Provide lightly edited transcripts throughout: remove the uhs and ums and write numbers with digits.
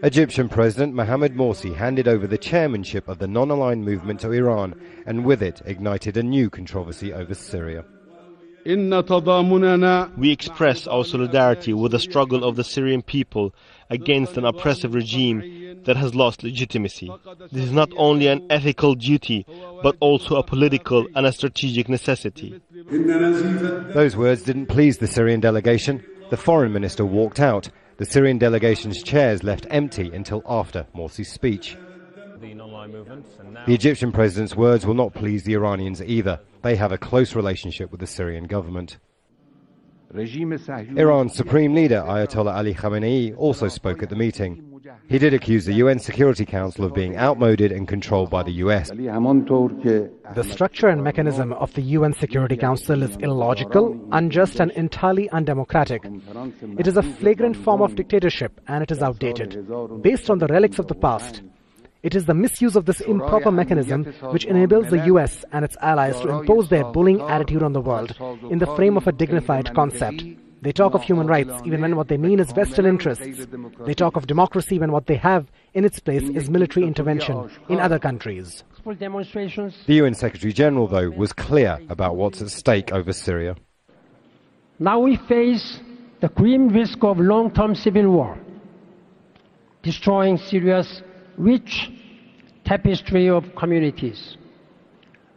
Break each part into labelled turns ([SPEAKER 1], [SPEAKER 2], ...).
[SPEAKER 1] Egyptian President Mohamed Morsi handed over the chairmanship of the non-aligned movement to Iran, and with it ignited a new controversy over Syria.
[SPEAKER 2] We express our solidarity with the struggle of the Syrian people against an oppressive regime that has lost legitimacy. This is not only an ethical duty, but also a political and a strategic necessity.
[SPEAKER 1] Those words didn't please the Syrian delegation. The foreign minister walked out. The Syrian delegation's chairs left empty until after Morsi's speech. The Egyptian president's words will not please the Iranians either. They have a close relationship with the Syrian government. Iran's supreme leader, Ayatollah Ali Khamenei, also spoke at the meeting. He did accuse the UN Security Council of being outmoded and controlled by the US.
[SPEAKER 3] The structure and mechanism of the UN Security Council is illogical, unjust and entirely undemocratic. It is a flagrant form of dictatorship and it is outdated, based on the relics of the past. It is the misuse of this improper mechanism which enables the US and its allies to impose their bullying attitude on the world in the frame of a dignified concept. They talk of human rights even when what they mean is Western interests. They talk of democracy when what they have in its place is military intervention in other countries.
[SPEAKER 1] The UN Secretary General, though, was clear about what's at stake over Syria.
[SPEAKER 4] Now we face the grim risk of long-term civil war, destroying Syria's rich tapestry of communities.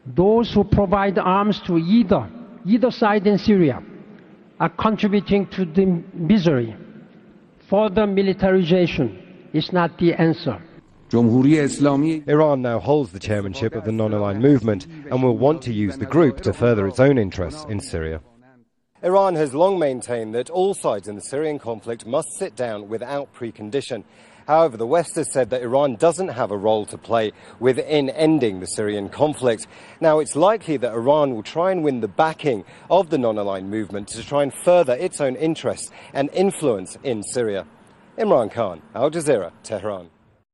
[SPEAKER 4] Those who provide arms to either side in Syria are contributing to the misery. Further militarization is not the answer.
[SPEAKER 1] Iran now holds the chairmanship of the non-aligned movement and will want to use the group to further its own interests in Syria. Iran has long maintained that all sides in the Syrian conflict must sit down without precondition. However, the West has said that Iran doesn't have a role to play within ending the Syrian conflict. Now, it's likely that Iran will try and win the backing of the non-aligned movement to try and further its own interests and influence in Syria. Imran Khan, Al Jazeera, Tehran.